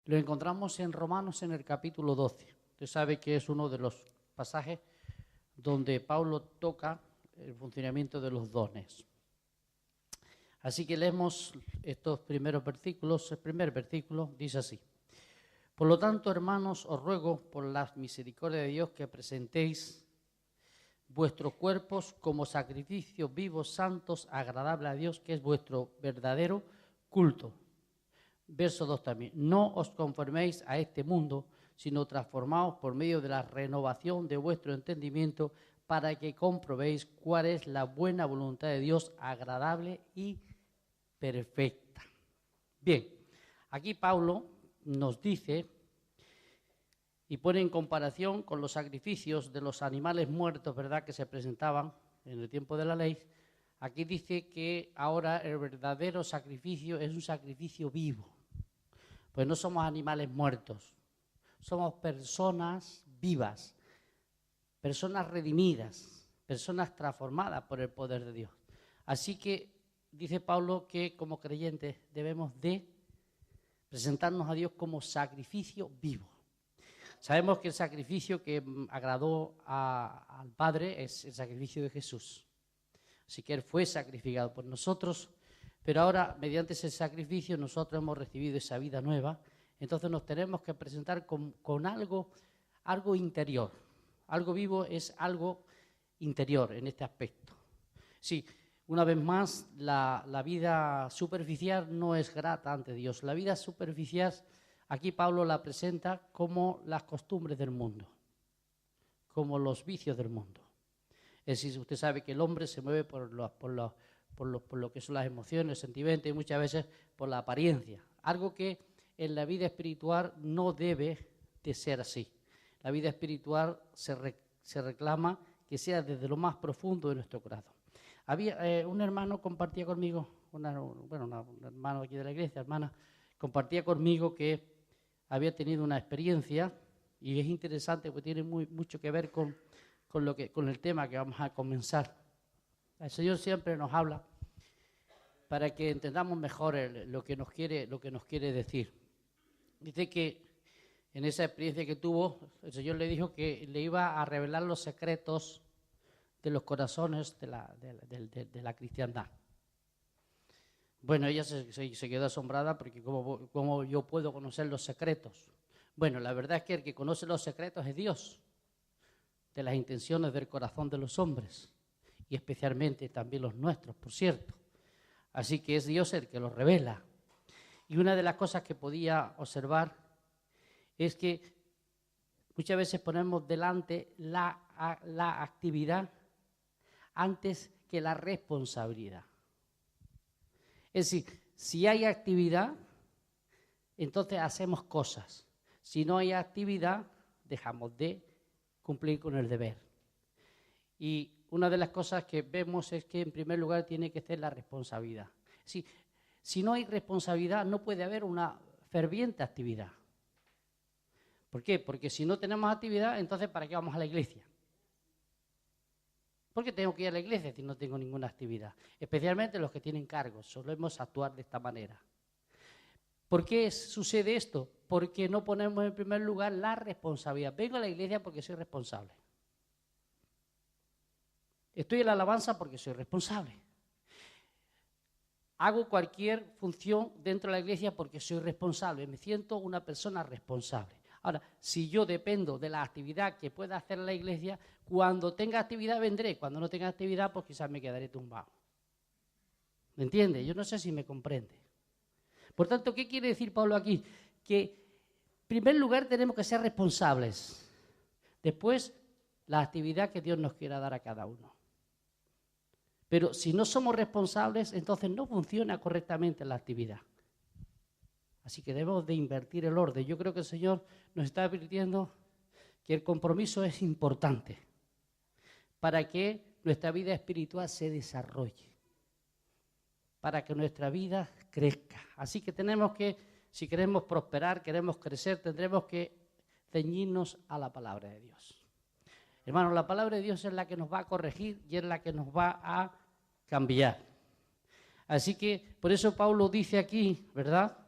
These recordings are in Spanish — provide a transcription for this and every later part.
Lo encontramos en Romanos en el capítulo 12. Usted sabe que es uno de los pasajes donde Pablo toca el funcionamiento de los dones. Así que leemos estos primeros versículos. El primer versículo dice así: Por lo tanto, hermanos, os ruego por la misericordia de Dios que presentéis vuestros cuerpos como sacrificios vivos, santos, agradables a Dios, que es vuestro verdadero culto. Verso 2 también: No os conforméis a este mundo, sino transformaos por medio de la renovación de vuestro entendimiento, para que comprobéis cuál es la buena voluntad de Dios, agradable y perfecta. Bien, aquí Pablo nos dice y pone en comparación con los sacrificios de los animales muertos, ¿verdad?, que se presentaban en el tiempo de la ley. Aquí dice que ahora el verdadero sacrificio es un sacrificio vivo. Pues no somos animales muertos, somos personas vivas, personas redimidas, personas transformadas por el poder de Dios. Así que dice Pablo que como creyentes debemos de presentarnos a Dios como sacrificio vivo. Sabemos que el sacrificio que agradó al Padre es el sacrificio de Jesús. Así que Él fue sacrificado por nosotros, pero ahora mediante ese sacrificio nosotros hemos recibido esa vida nueva. Entonces nos tenemos que presentar con algo interior. Algo vivo es algo interior en este aspecto. Sí, una vez más, la vida superficial no es grata ante Dios. La vida superficial, aquí Pablo la presenta como las costumbres del mundo, como los vicios del mundo. Es decir, usted sabe que el hombre se mueve por lo que son las emociones, sentimientos y muchas veces por la apariencia. Algo que en la vida espiritual no debe de ser así. La vida espiritual se reclama que sea desde lo más profundo de nuestro corazón. Había un hermano compartía conmigo, un hermano aquí de la iglesia, hermana, compartía conmigo que había tenido una experiencia, y es interesante porque tiene mucho que ver con el tema que vamos a comenzar. El Señor siempre nos habla para que entendamos mejor lo que nos quiere decir. Dice que en esa experiencia que tuvo, el Señor le dijo que le iba a revelar los secretos de los corazones de la cristiandad. Bueno, ella se quedó asombrada porque ¿cómo yo puedo conocer los secretos? Bueno, la verdad es que el que conoce los secretos es Dios, de las intenciones del corazón de los hombres, y especialmente también los nuestros, por cierto. Así que es Dios el que los revela. Y una de las cosas que podía observar es que muchas veces ponemos delante la actividad antes que la responsabilidad. Es decir, si hay actividad, entonces hacemos cosas. Si no hay actividad, dejamos de cumplir con el deber. Y una de las cosas que vemos es que en primer lugar tiene que ser la responsabilidad. Si no hay responsabilidad, no puede haber una ferviente actividad. ¿Por qué? Porque si no tenemos actividad, entonces ¿para qué vamos a la iglesia? ¿Por qué tengo que ir a la iglesia si no tengo ninguna actividad? Especialmente los que tienen cargos, solemos actuar de esta manera. ¿Por qué sucede esto? Porque no ponemos en primer lugar la responsabilidad. Vengo a la iglesia porque soy responsable. Estoy en la alabanza porque soy responsable. Hago cualquier función dentro de la iglesia porque soy responsable. Me siento una persona responsable. Ahora, si yo dependo de la actividad que pueda hacer la iglesia, cuando tenga actividad vendré. Cuando no tenga actividad, pues quizás me quedaré tumbado. ¿Me entiende? Yo no sé si me comprende. Por tanto, ¿qué quiere decir Pablo aquí? Que en primer lugar tenemos que ser responsables. Después, la actividad que Dios nos quiera dar a cada uno. Pero si no somos responsables, entonces no funciona correctamente la actividad. Así que debemos de invertir el orden. Yo creo que el Señor nos está advirtiendo que el compromiso es importante para que nuestra vida espiritual se desarrolle, para que nuestra vida crezca. Así que tenemos que, si queremos prosperar, queremos crecer, tendremos que ceñirnos a la palabra de Dios. Hermanos, la palabra de Dios es la que nos va a corregir y es la que nos va a cambiar. Así que por eso Pablo dice aquí, ¿verdad?,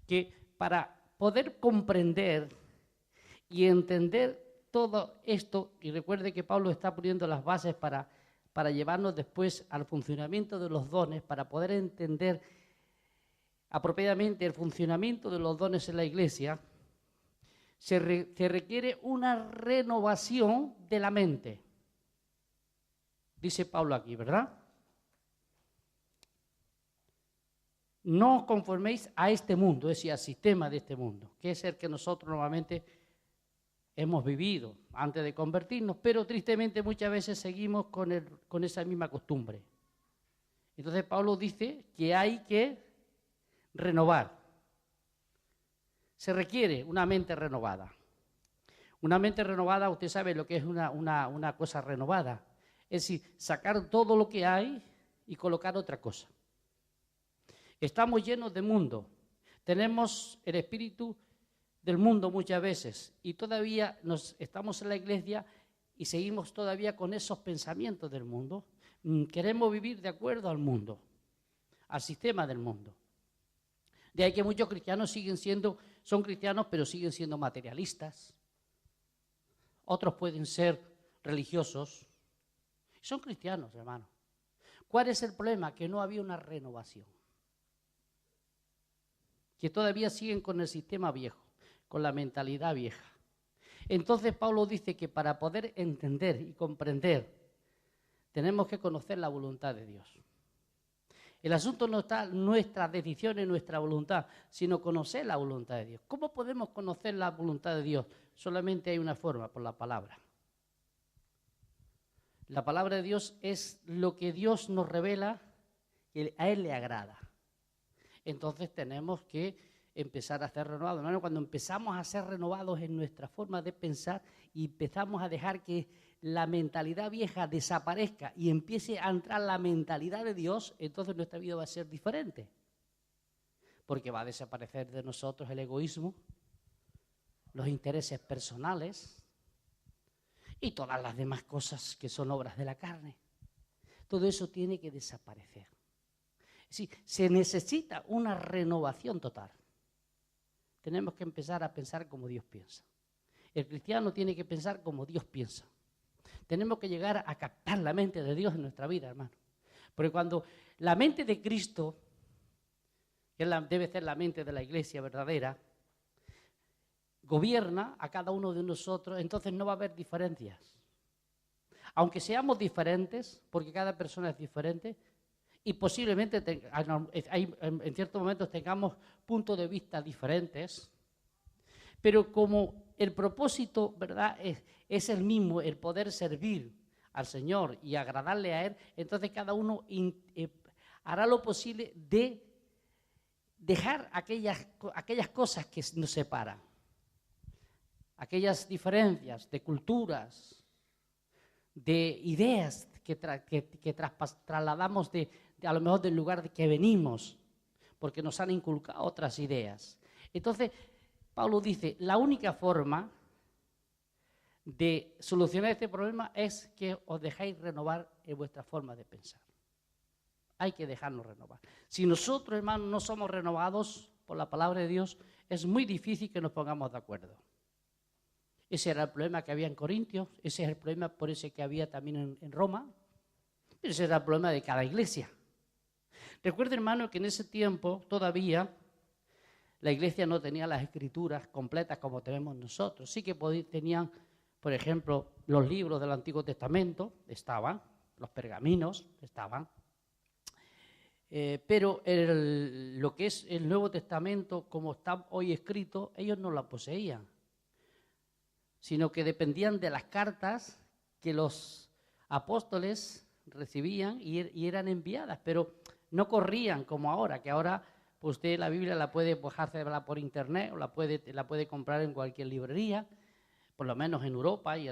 que para poder comprender y entender todo esto, y recuerde que Pablo está poniendo las bases para llevarnos después al funcionamiento de los dones, para poder entender apropiadamente el funcionamiento de los dones en la iglesia, se requiere una renovación de la mente. Dice Pablo aquí, ¿verdad? No os conforméis a este mundo, es decir, al sistema de este mundo, que es el que nosotros normalmente hemos vivido antes de convertirnos, pero tristemente muchas veces seguimos con esa misma costumbre. Entonces Pablo dice que hay que renovar. Se requiere una mente renovada. Una mente renovada, usted sabe lo que es una cosa renovada. Es decir, sacar todo lo que hay y colocar otra cosa. Estamos llenos de mundo. Tenemos el espíritu del mundo muchas veces y todavía estamos en la iglesia y seguimos todavía con esos pensamientos del mundo. Queremos vivir de acuerdo al mundo, al sistema del mundo. De ahí que muchos cristianos son cristianos pero siguen siendo materialistas. Otros pueden ser religiosos. Son cristianos, hermano. ¿Cuál es el problema? Que no había una renovación. Que todavía siguen con el sistema viejo, con la mentalidad vieja. Entonces Pablo dice que para poder entender y comprender, tenemos que conocer la voluntad de Dios. El asunto no está en nuestras decisiones, nuestra voluntad, sino conocer la voluntad de Dios. ¿Cómo podemos conocer la voluntad de Dios? Solamente hay una forma, por la palabra. La palabra de Dios es lo que Dios nos revela y a Él le agrada. Entonces tenemos que empezar a ser renovados. ¿No? Cuando empezamos a ser renovados en nuestra forma de pensar y empezamos a dejar que la mentalidad vieja desaparezca y empiece a entrar la mentalidad de Dios, entonces nuestra vida va a ser diferente. Porque va a desaparecer de nosotros el egoísmo, los intereses personales y todas las demás cosas que son obras de la carne. Todo eso tiene que desaparecer. Sí, se necesita una renovación total. Tenemos que empezar a pensar como Dios piensa. El cristiano tiene que pensar como Dios piensa. Tenemos que llegar a captar la mente de Dios en nuestra vida, hermano. Porque cuando la mente de Cristo, que debe ser la mente de la iglesia verdadera, gobierna a cada uno de nosotros, entonces no va a haber diferencias. Aunque seamos diferentes, porque cada persona es diferente, y posiblemente en ciertos momentos tengamos puntos de vista diferentes, pero como el propósito, ¿verdad?, es el mismo, el poder servir al Señor y agradarle a Él, entonces cada uno hará lo posible de dejar aquellas cosas que nos separan, aquellas diferencias de culturas, de ideas que trasladamos a lo mejor del lugar de que venimos, porque nos han inculcado otras ideas. Entonces, Pablo dice, la única forma de solucionar este problema es que os dejáis renovar en vuestra forma de pensar. Hay que dejarnos renovar. Si nosotros, hermanos, no somos renovados por la palabra de Dios, es muy difícil que nos pongamos de acuerdo. Ese era el problema que había en Corintios, ese es el problema por ese que había también en Roma, ese era el problema de cada iglesia. Recuerda, hermano, que en ese tiempo todavía la iglesia no tenía las escrituras completas como tenemos nosotros. Sí que tenían, por ejemplo, los libros del Antiguo Testamento, estaban, los pergaminos estaban, pero lo que es el Nuevo Testamento, como está hoy escrito, ellos no la poseían, sino que dependían de las cartas que los apóstoles recibían y eran enviadas, pero no corrían como ahora, que ahora pues usted la Biblia la puede bajársela por internet o la puede comprar en cualquier librería, por lo menos en Europa y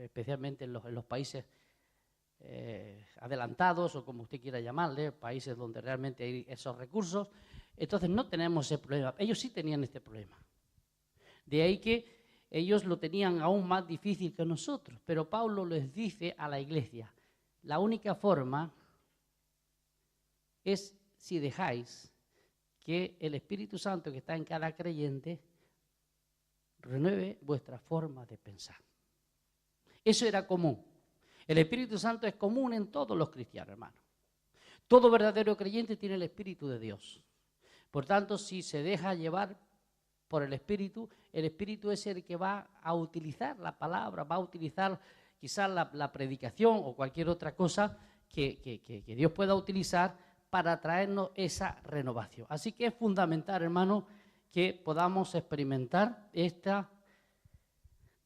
especialmente en los países adelantados o como usted quiera llamarle, países donde realmente hay esos recursos. Entonces no tenemos ese problema. Ellos sí tenían este problema. De ahí que ellos lo tenían aún más difícil que nosotros, pero Pablo les dice a la iglesia, la única forma es si dejáis que el Espíritu Santo que está en cada creyente renueve vuestra forma de pensar. Eso era común. El Espíritu Santo es común en todos los cristianos, hermano. Todo verdadero creyente tiene el Espíritu de Dios. Por tanto, si se deja llevar por el Espíritu es el que va a utilizar la palabra, va a utilizar quizás la predicación o cualquier otra cosa que Dios pueda utilizar para traernos esa renovación. Así que es fundamental, hermano, que podamos experimentar esta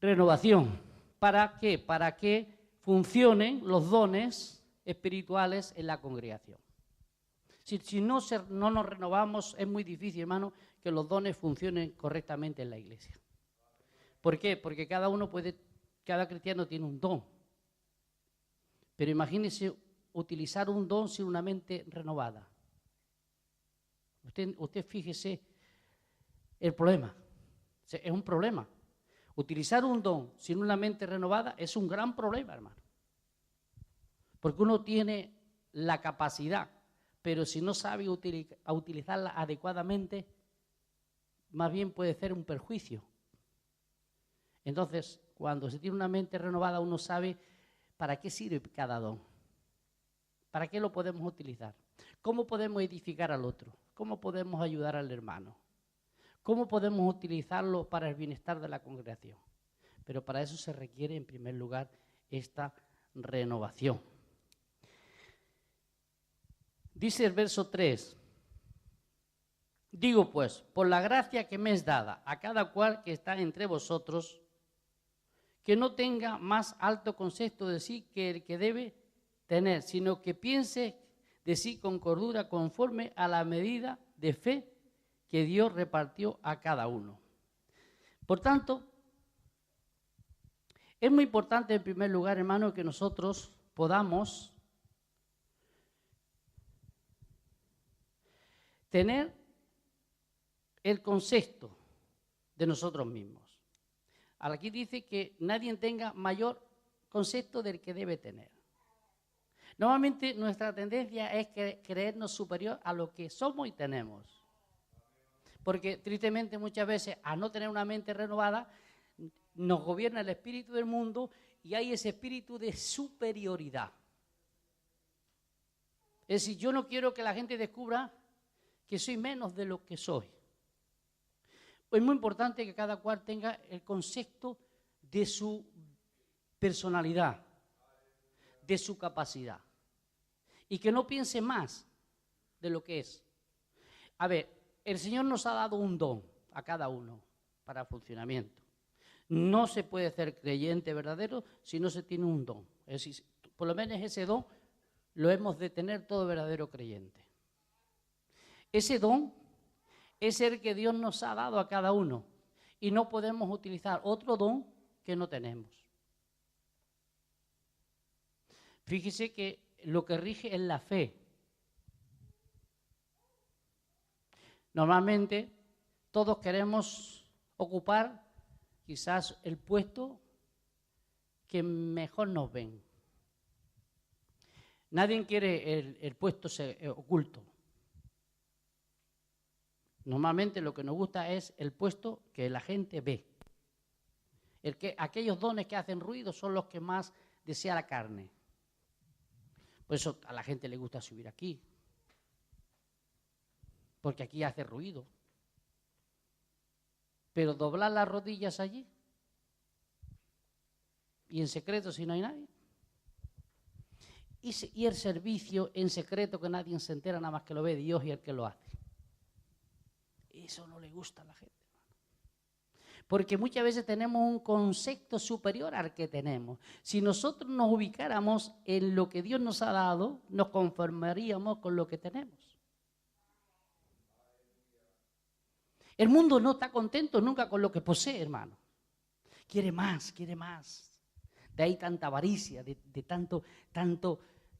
renovación. ¿Para qué? Para que funcionen los dones espirituales en la congregación. Si no nos renovamos, es muy difícil, hermano, que los dones funcionen correctamente en la iglesia. ¿Por qué? Porque cada cristiano tiene un don. Pero imagínese utilizar un don sin una mente renovada. Usted fíjese el problema. Es un problema. Utilizar un don sin una mente renovada es un gran problema, hermano. Porque uno tiene la capacidad, pero si no sabe utilizarla adecuadamente, más bien puede ser un perjuicio. Entonces, cuando se tiene una mente renovada, uno sabe para qué sirve cada don. ¿Para qué lo podemos utilizar? ¿Cómo podemos edificar al otro? ¿Cómo podemos ayudar al hermano? ¿Cómo podemos utilizarlo para el bienestar de la congregación? Pero para eso se requiere, en primer lugar, esta renovación. Dice el verso 3, digo pues, por la gracia que me es dada a cada cual que está entre vosotros, que no tenga más alto concepto de sí que el que debe tener, sino que piense de sí con cordura conforme a la medida de fe que Dios repartió a cada uno. Por tanto, es muy importante en primer lugar, hermano, que nosotros podamos tener el concepto de nosotros mismos. Aquí dice que nadie tenga mayor concepto del que debe tener. Normalmente nuestra tendencia es creernos superior a lo que somos y tenemos. Porque tristemente muchas veces, al no tener una mente renovada, nos gobierna el espíritu del mundo y hay ese espíritu de superioridad. Es decir, yo no quiero que la gente descubra que soy menos de lo que soy. Es muy importante que cada cual tenga el concepto de su personalidad, de su capacidad, y que no piense más de lo que es. A ver, el Señor nos ha dado un don a cada uno para funcionamiento. No se puede ser creyente verdadero si no se tiene un don. Es decir, por lo menos ese don lo hemos de tener todo verdadero creyente. Ese don es el que Dios nos ha dado a cada uno y no podemos utilizar otro don que no tenemos. Fíjese que lo que rige es la fe. Normalmente todos queremos ocupar quizás el puesto que mejor nos ven. Nadie quiere el puesto oculto. Normalmente lo que nos gusta es el puesto que la gente ve. Aquellos dones que hacen ruido son los que más desea la carne. Por eso a la gente le gusta subir aquí. Porque aquí hace ruido. Pero doblar las rodillas allí y en secreto si no hay nadie. Y el servicio en secreto que nadie se entera, nada más que lo ve Dios y el que lo hace. Eso no le gusta a la gente. Porque muchas veces tenemos un concepto superior al que tenemos. Si nosotros nos ubicáramos en lo que Dios nos ha dado, nos conformaríamos con lo que tenemos. El mundo no está contento nunca con lo que posee, hermano. Quiere más, quiere más. De ahí tanta avaricia, de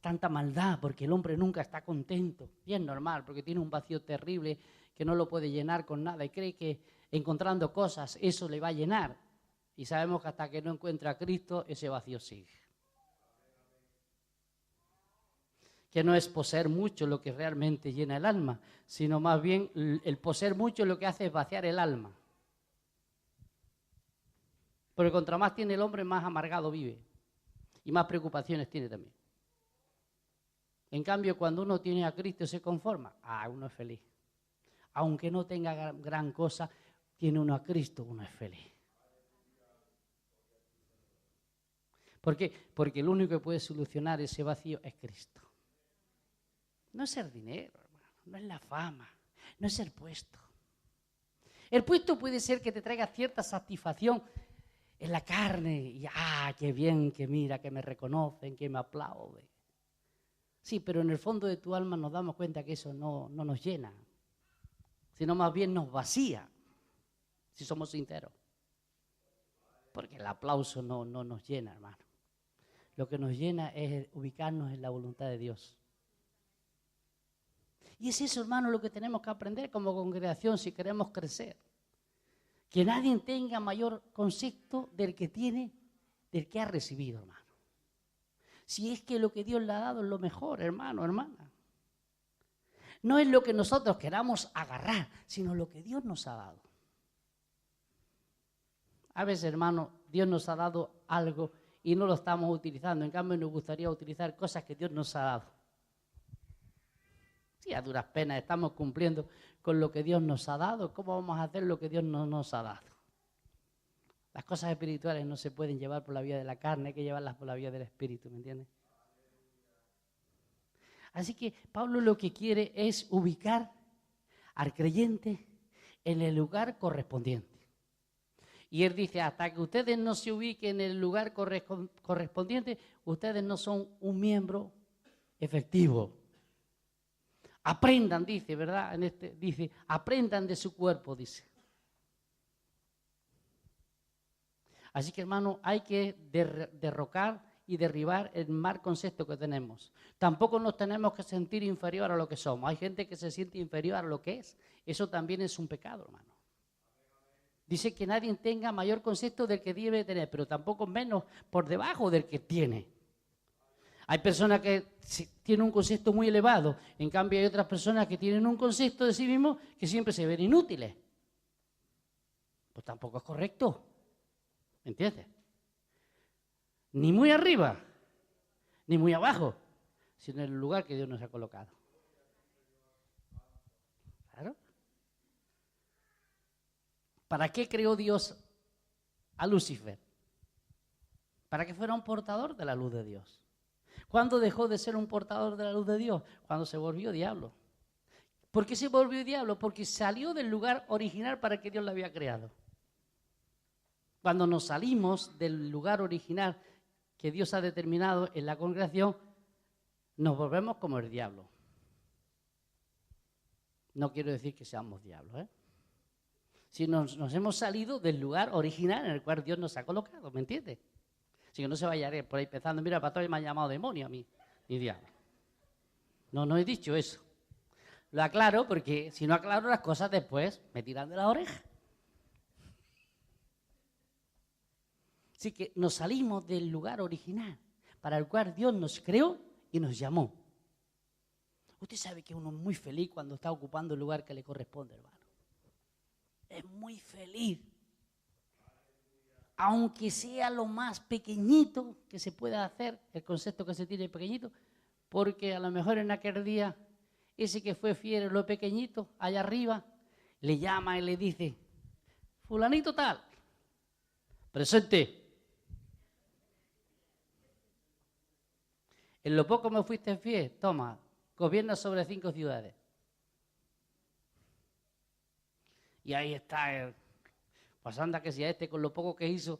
tanta maldad, porque el hombre nunca está contento. Y es normal, porque tiene un vacío terrible que no lo puede llenar con nada y cree que encontrando cosas eso le va a llenar. Y sabemos que hasta que no encuentra a Cristo, ese vacío sigue. que no es poseer mucho lo que realmente llena el alma, sino más bien el poseer mucho lo que hace es vaciar el alma. Porque contra más tiene el hombre, más amargado vive y más preocupaciones tiene también. En cambio, cuando uno tiene a Cristo y se conforma, uno es feliz. Aunque no tenga gran cosa, tiene uno a Cristo, uno es feliz. ¿Por qué? Porque el único que puede solucionar ese vacío es Cristo. No es el dinero, hermano, no es la fama, no es el puesto. El puesto puede ser que te traiga cierta satisfacción en la carne y qué bien, que mira, que me reconocen, que me aplauden. Sí, pero en el fondo de tu alma nos damos cuenta que eso no nos llena, sino más bien nos vacía, si somos sinceros. Porque el aplauso no nos llena, hermano. Lo que nos llena es ubicarnos en la voluntad de Dios. Y es eso, hermano, lo que tenemos que aprender como congregación si queremos crecer. Que nadie tenga mayor concepto del que tiene, del que ha recibido, hermano. Si es que lo que Dios le ha dado es lo mejor, hermano, hermana. No es lo que nosotros queramos agarrar, sino lo que Dios nos ha dado. A veces, hermano, Dios nos ha dado algo y no lo estamos utilizando. En cambio, nos gustaría utilizar cosas que Dios nos ha dado. Sí, a duras penas estamos cumpliendo con lo que Dios nos ha dado. ¿Cómo vamos a hacer lo que Dios no nos ha dado? Las cosas espirituales no se pueden llevar por la vía de la carne, hay que llevarlas por la vía del espíritu, ¿me entiendes? Así que Pablo lo que quiere es ubicar al creyente en el lugar correspondiente. Y él dice, hasta que ustedes no se ubiquen en el lugar correspondiente, ustedes no son un miembro efectivo. Aprendan, dice, ¿verdad? Dice, aprendan de su cuerpo, dice. Así que, hermano, hay que derrocar y derribar el mal concepto que tenemos. Tampoco nos tenemos que sentir inferior a lo que somos. Hay gente que se siente inferior a lo que es. Eso también es un pecado, hermano. Dice que nadie tenga mayor concepto del que debe tener, pero tampoco menos por debajo del que tiene. Hay personas que tienen un concepto muy elevado, en cambio hay otras personas que tienen un concepto de sí mismos que siempre se ven inútiles. Pues tampoco es correcto. ¿Me entiendes? Ni muy arriba, ni muy abajo, sino en el lugar que Dios nos ha colocado. Claro. ¿Para qué creó Dios a Lucifer? Para que fuera un portador de la luz de Dios. ¿Cuándo dejó de ser un portador de la luz de Dios? Cuando se volvió diablo. ¿Por qué se volvió diablo? Porque salió del lugar original para el que Dios lo había creado. Cuando nos salimos del lugar original que Dios ha determinado en la congregación, nos volvemos como el diablo. No quiero decir que seamos diablos, ¿eh? Si nos hemos salido del lugar original en el cual Dios nos ha colocado, ¿me entiendes? Si que no se vaya por ahí pensando, mira, el pastor me ha llamado demonio a mí, ni diablo. No he dicho eso. Lo aclaro porque si no aclaro las cosas después me tiran de la oreja. Así que nos salimos del lugar original para el cual Dios nos creó y nos llamó. Usted sabe que uno es muy feliz cuando está ocupando el lugar que le corresponde, hermano. Es muy feliz. Aunque sea lo más pequeñito que se pueda hacer, el concepto que se tiene pequeñito, porque a lo mejor en aquel día, ese que fue fiel en lo pequeñito, allá arriba, le llama y le dice, fulanito tal, presente. En lo poco me fuiste fiel, toma, gobierna sobre 5 ciudades. Y ahí está, pues anda que si a este con lo poco que hizo,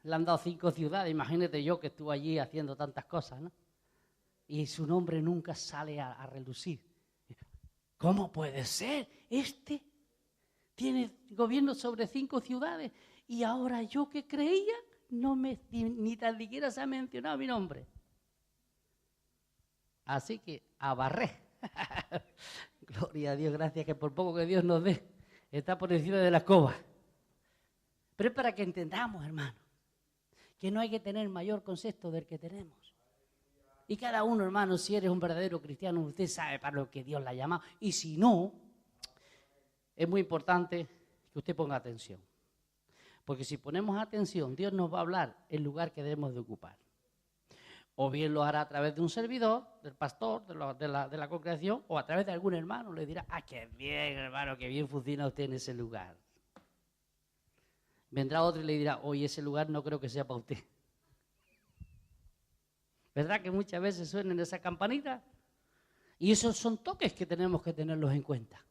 le han dado 5 ciudades, imagínate yo que estuve allí haciendo tantas cosas, ¿no? Y su nombre nunca sale a relucir. ¿Cómo puede ser? Este tiene gobierno sobre 5 ciudades y ahora yo que creía, ni tan siquiera se ha mencionado mi nombre. Así que a barrer. Gloria a Dios, gracias que por poco que Dios nos dé, está por encima de la escoba. Pero es para que entendamos, hermano, que no hay que tener mayor concepto del que tenemos. Y cada uno, hermano, si eres un verdadero cristiano, usted sabe para lo que Dios la ha llamado. Y si no, es muy importante que usted ponga atención. Porque si ponemos atención, Dios nos va a hablar el lugar que debemos de ocupar. O bien lo hará a través de un servidor, del pastor, de la congregación, o a través de algún hermano. Le dirá, qué bien, hermano, qué bien funciona usted en ese lugar. Vendrá otro y le dirá, oye, ese lugar no creo que sea para usted. ¿Verdad que muchas veces suenan esas campanitas? Y esos son toques que tenemos que tenerlos en cuenta.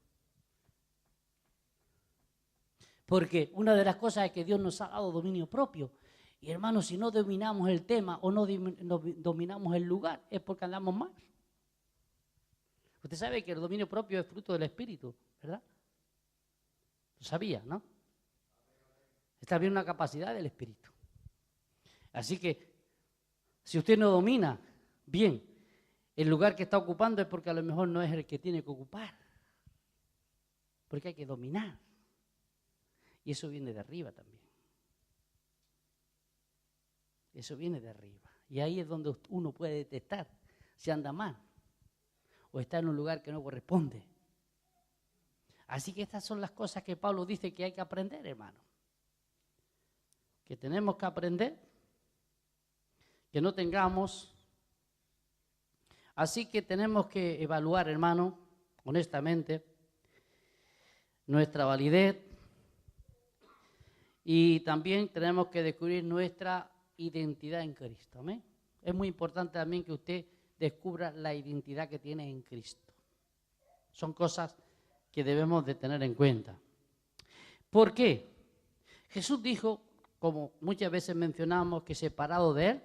Porque una de las cosas es que Dios nos ha dado dominio propio. Y hermanos, si no dominamos el tema o no dominamos el lugar, es porque andamos mal. Usted sabe que el dominio propio es fruto del Espíritu, ¿verdad? Lo sabía, ¿no? Es también una capacidad del Espíritu. Así que, si usted no domina bien el lugar que está ocupando, es porque a lo mejor no es el que tiene que ocupar. Porque hay que dominar. Y eso viene de arriba también. Eso viene de arriba. Y ahí es donde uno puede detectar si anda mal o está en un lugar que no corresponde. Así que estas son las cosas que Pablo dice que hay que aprender, hermano. Que tenemos que aprender, que no tengamos. Así que tenemos que evaluar, hermano, honestamente, nuestra validez. Y también tenemos que descubrir nuestra identidad en Cristo. ¿Amén? Es muy importante también que usted descubra la identidad que tiene en Cristo. Son cosas que debemos de tener en cuenta. ¿Por qué? Jesús dijo, como muchas veces mencionamos, que separado de Él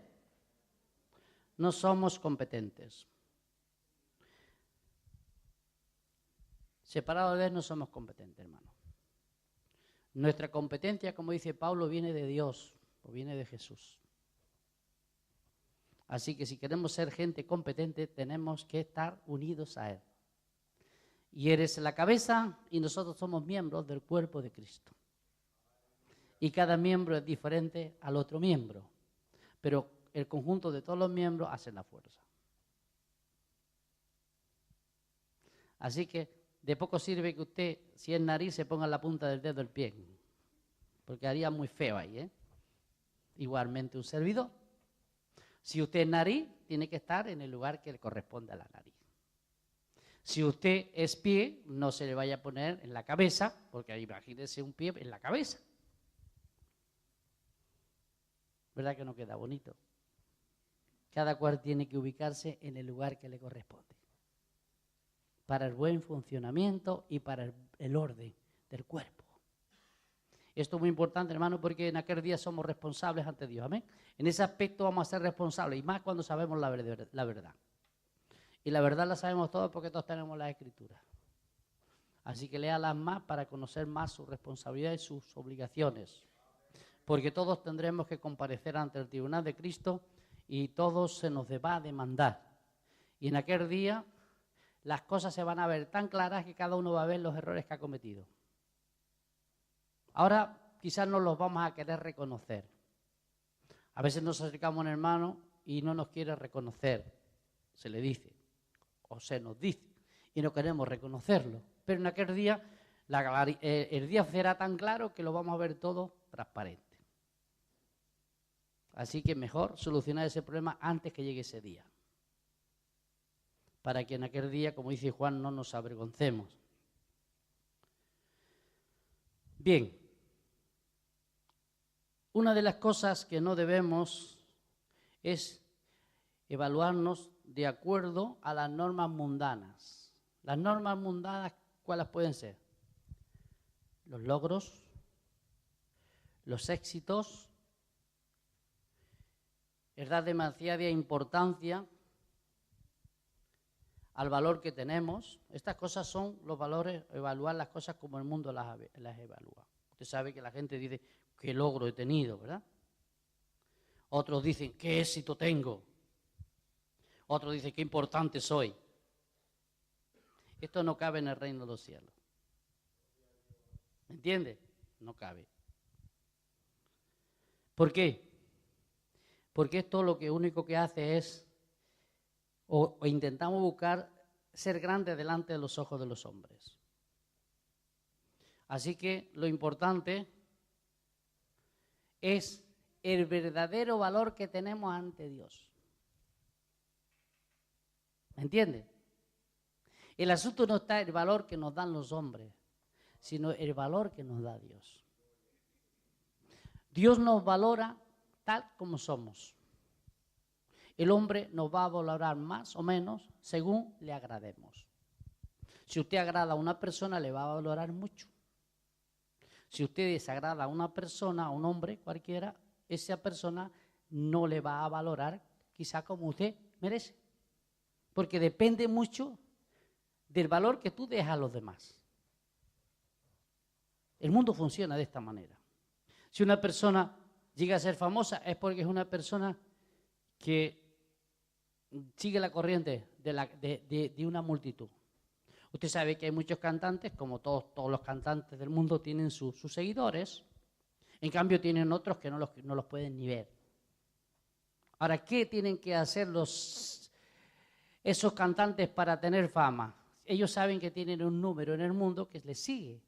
no somos competentes. Separado de Él no somos competentes, hermano. Nuestra competencia, como dice Pablo, viene de Dios o viene de Jesús. Así que si queremos ser gente competente, tenemos que estar unidos a Él. Y eres la cabeza y nosotros somos miembros del cuerpo de Cristo. Y cada miembro es diferente al otro miembro. Pero el conjunto de todos los miembros hace la fuerza. Así que de poco sirve que usted, si es nariz, se ponga en la punta del dedo del pie. Porque haría muy feo ahí, ¿eh? Igualmente un servidor. Si usted es nariz, tiene que estar en el lugar que le corresponde a la nariz. Si usted es pie, no se le vaya a poner en la cabeza, porque imagínese un pie en la cabeza. ¿Verdad que no queda bonito? Cada cual tiene que ubicarse en el lugar que le corresponde. Para el buen funcionamiento y para el orden del cuerpo. Esto es muy importante, hermano, porque en aquel día somos responsables ante Dios. Amén. En ese aspecto vamos a ser responsables, y más cuando sabemos la verdad. Y la verdad la sabemos todos porque todos tenemos las Escrituras. Así que léalas más para conocer más su responsabilidad y sus obligaciones. Porque todos tendremos que comparecer ante el tribunal de Cristo y todos se nos va a demandar. Y en aquel día las cosas se van a ver tan claras que cada uno va a ver los errores que ha cometido. Ahora quizás no los vamos a querer reconocer. A veces nos acercamos a un hermano y no nos quiere reconocer. Se le dice o se nos dice y no queremos reconocerlo. Pero en aquel día el día será tan claro que lo vamos a ver todo transparente. Así que mejor solucionar ese problema antes que llegue ese día. Para que en aquel día, como dice Juan, no nos avergoncemos. Bien, una de las cosas que no debemos es evaluarnos de acuerdo a las normas mundanas. Las normas mundanas, ¿cuáles pueden ser? Los logros, los éxitos, es dar demasiada importancia al valor que tenemos. Estas cosas son los valores, evaluar las cosas como el mundo las evalúa. Usted sabe que la gente dice, qué logro he tenido, ¿verdad? Otros dicen, qué éxito tengo. Otros dicen, qué importante soy. Esto no cabe en el reino de los cielos. ¿Me entiende? No cabe. ¿Por qué? Porque esto lo que único que hace es o intentamos buscar ser grandes delante de los ojos de los hombres. Así que lo importante es el verdadero valor que tenemos ante Dios. ¿Me entiende? El asunto no está en el valor que nos dan los hombres, sino el valor que nos da Dios. Dios nos valora tal como somos. El hombre nos va a valorar más o menos según le agrademos. Si usted agrada a una persona, le va a valorar mucho. Si usted desagrada a una persona, a un hombre cualquiera, esa persona no le va a valorar quizá como usted merece. Porque depende mucho del valor que tú dejas a los demás. El mundo funciona de esta manera. Si una persona llega a ser famosa es porque es una persona que sigue la corriente de una multitud. Usted sabe que hay muchos cantantes, como todos los cantantes del mundo tienen sus seguidores, en cambio tienen otros que no los pueden ni ver. Ahora, ¿qué tienen que hacer esos cantantes para tener fama? Ellos saben que tienen un número en el mundo que les sigue.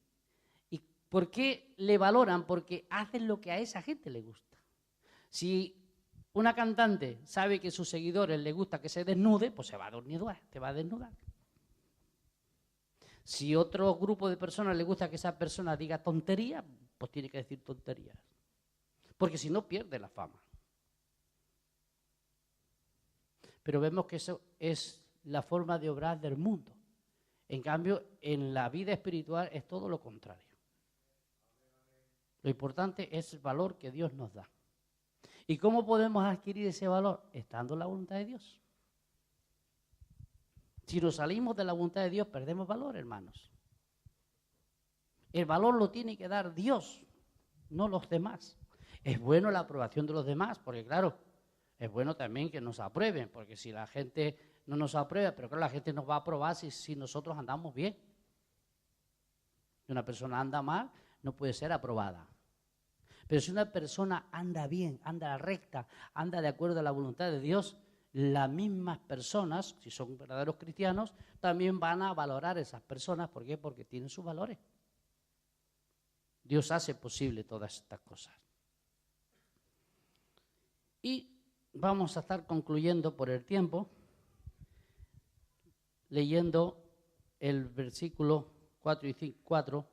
¿Y por qué le valoran? Porque hacen lo que a esa gente le gusta. Si una cantante sabe que a sus seguidores les gusta que se desnude, pues se va a desnudar, te va a desnudar. Si otro grupo de personas le gusta que esa persona diga tontería, pues tiene que decir tonterías. Porque si no, pierde la fama. Pero vemos que eso es la forma de obrar del mundo. En cambio, en la vida espiritual es todo lo contrario. Lo importante es el valor que Dios nos da. ¿Y cómo podemos adquirir ese valor? Estando en la voluntad de Dios. Si nos salimos de la voluntad de Dios, perdemos valor, hermanos. El valor lo tiene que dar Dios, no los demás. Es bueno la aprobación de los demás, porque claro, es bueno también que nos aprueben, porque si la gente no nos aprueba, pero claro, la gente nos va a aprobar si nosotros andamos bien. Si una persona anda mal, no puede ser aprobada. Pero si una persona anda bien, anda recta, anda de acuerdo a la voluntad de Dios, las mismas personas, si son verdaderos cristianos, también van a valorar a esas personas. ¿Por qué? Porque tienen sus valores. Dios hace posible todas estas cosas. Y vamos a estar concluyendo por el tiempo, leyendo el versículo 4 y 4.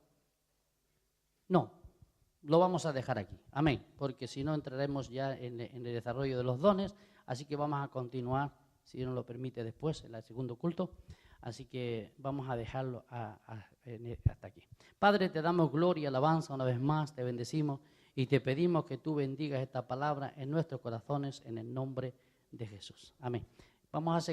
No, lo vamos a dejar aquí. Amén. Porque si no entraremos ya en el desarrollo de los dones. Así que vamos a continuar, si Dios nos lo permite, después, en el segundo culto. Así que vamos a dejarlo hasta aquí. Padre, te damos gloria y alabanza una vez más, te bendecimos y te pedimos que tú bendigas esta palabra en nuestros corazones en el nombre de Jesús. Amén. Vamos a seguir.